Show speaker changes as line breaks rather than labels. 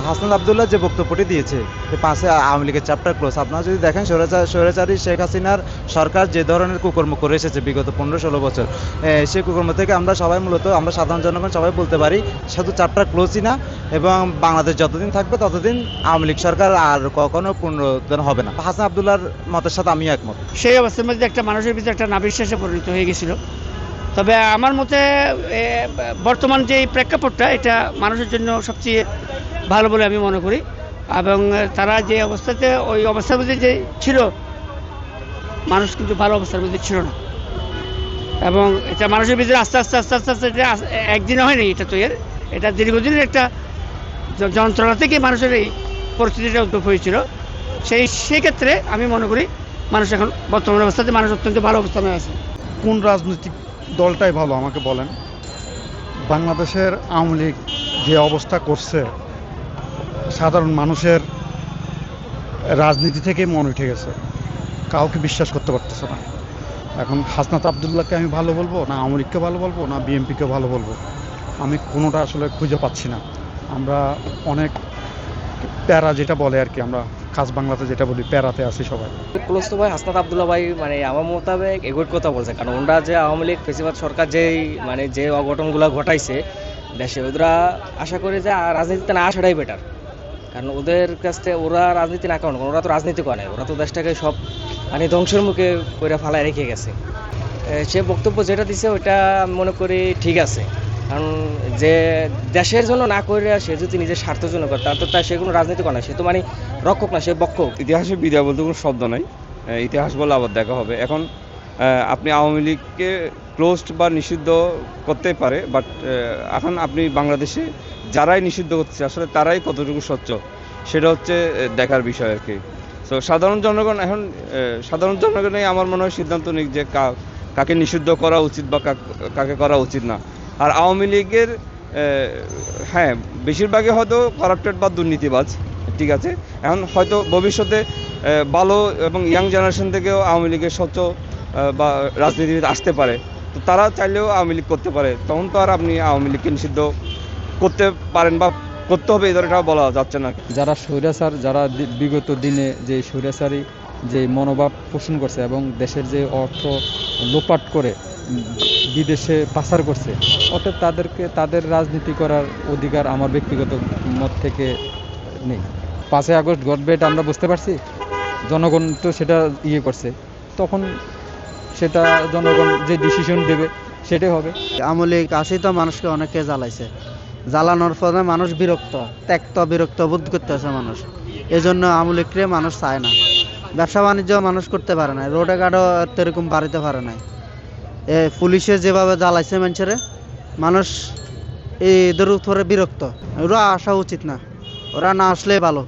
হাসনাত আব্দুল্লাহ যে বক্তব্যটি দিয়েছে যে পাশে আওয়ামী লীগের চ্যাপ্টার ক্লোজ, আপনারা যদি দেখেন স্বৈরাচারী শেখ হাসিনার সরকার যে ধরনের কুকর্ম করে এসেছে বিগত 15-16 বছর, সেই কুকর্ম থেকে আমরা সবাই মূলত আমরা সাধারণ জনগণ সবাই বলতে পারি শুধু চ্যাপ্টার ক্লোজই না, এবং বাংলাদেশ যতদিন থাকবে ততদিন আওয়ামী লীগ সরকার আর কখনো পুনরুত্থান হবে না। হাসনাত আব্দুল্লাহর মতের সাথে আমি একমত।
সেই অবস্থার মধ্যে একটা মানুষের ভিতরে একটা নাবিশ্বাসে পরিণত হয়ে গেছিল। তবে আমার মতে বর্তমান যে প্রেক্ষাপটটা এটা মানুষের জন্য সবচেয়ে ভালো বলে আমি মনে করি, এবং তারা যে অবস্থাতে ওই অবস্থার মধ্যে যে ছিল, মানুষ কিন্তু ভালো অবস্থার মধ্যে ছিল না, এবং এটা মানুষের ভিতরে আস্তে আস্তে আস্তে আস্তে আস্তে এটা একদিনে হয়নি, এটা তো এটা দীর্ঘদিনের একটা যন্ত্রণা থেকে মানুষের এই পরিস্থিতিটা উদ্ভব হয়েছিল। সেই ক্ষেত্রে আমি মনে করি মানুষ এখন বর্তমান অবস্থাতে মানুষ অত্যন্ত ভালো অবস্থানে আছে।
কোন রাজনৈতিক দলটাই ভালো আমাকে বলেন? বাংলাদেশের আওয়ামী লীগ যে অবস্থা করছে, সাধারণ মানুষের রাজনীতি থেকে মন উঠে গেছে, কাউকে বিশ্বাস করতে পারতেছে না। এখন হাসনাত আব্দুল্লাহকে আমি ভালো বলবো, না আওয়ামী লীগকে ভালো বলবো, না বিএনপিকে ভালো বলবো, আমি কোনোটা আসলে খুঁজে পাচ্ছি না। আমরা অনেক প্যারা, যেটা বলে আর কি, আমরা খাস বাংলাতে যেটা বলি, প্যারাতে আছি সবাই।
ক্লোজ তো ভাই হাসনাত আব্দুল্লাহ ভাই মানে আমার মোতাবেক এগুলোর কথা বলছে, কারণ ওনারা যে আওয়ামী লীগ ফেসিবাদ সরকার যে অঘটনগুলো ঘটাইছে দেশে, ওরা আশা করে যে রাজনীতিতে না আসাটাই বেটার। কারণ ওদের কাছ থেকে ওরা রাজনীতি না কারণ ওরা তো রাজনীতি করে না, ওরা তো দেশটাকে সব মানে ধ্বংসের মুখে করে ফালায় রেখে গেছে। সে বক্তব্য যেটা দিছে ওইটা আমি মনে করি ঠিক আছে, কারণ যে দেশের জন্য না করে সে যদি নিজের স্বার্থের জন্য করে তার তো সে কোনো রাজনীতি করে না, সে তো মানে রক্ষক না, সে বক্ষক।
ইতিহাসে বিদায় বলতে কোনো শব্দ নাই, ইতিহাস বলে আবার দেখা হবে। এখন আপনি আওয়ামী লীগকে ক্লোজড বা নিষিদ্ধ করতে পারে, বাট এখন আপনি বাংলাদেশে যারাই নিষিদ্ধ করছে আসলে তারাই কতটুকু স্বচ্ছ সেটা হচ্ছে দেখার বিষয় আর কি। সো সাধারণ জনগণই আমার মনে হয় সিদ্ধান্ত নিক যে কাকে নিষিদ্ধ করা উচিত বা কাকে করা উচিত না। আর আওয়ামী লীগের হ্যাঁ বেশিরভাগই হয়তো কারাপ্টেড বা দুর্নীতিবাজ, ঠিক আছে। এখন হয়তো ভবিষ্যতে ভালো এবং ইয়াং জেনারেশন থেকেও আওয়ামী লীগের স্বচ্ছ বা রাজনীতিবিদ আসতে পারে, তো তারা চাইলেও আওয়ামী লীগ করতে পারে, তখন তো আর আপনি আওয়ামী লীগকে নিষিদ্ধ করতে পারেন বা করতে হবে এই ধরনের বলা যাচ্ছে না।
যারা স্বৈরাচার, যারা বিগত দিনে যে স্বৈরাচারী যে মনোভাব পোষণ করছে এবং দেশের যে অর্থ লোপাট করে বিদেশে পাচার করছে, অর্থাৎ তাদের রাজনীতি করার অধিকার আমার ব্যক্তিগত মত থেকে নেই। 5ই আগস্ট ঘটবে এটা আমরা বুঝতে পারছি, জনগণ তো সেটা করছে, তখন সেটা জনগণ যে ডিসিশন দেবে সেটাই হবে।
আওয়ামী লীগ আসি তো মানুষকে অনেকে জ্বালাইছে, জ্বালানোর ফলে মানুষ বিরক্ত বোধ করতেছে মানুষ, এজন্য আওয়ামী লীগকে মানুষ চায় না। ব্যবসা বাণিজ্য মানুষ করতে পারে না, রোডে ঘাটও এরকম বাড়িতে পারে না। পুলিশে যেভাবে জ্বালাইছে মানুষ এদের উপরে বিরক্ত। ওরা আসা উচিত না, ওরা না আসলে ভালো।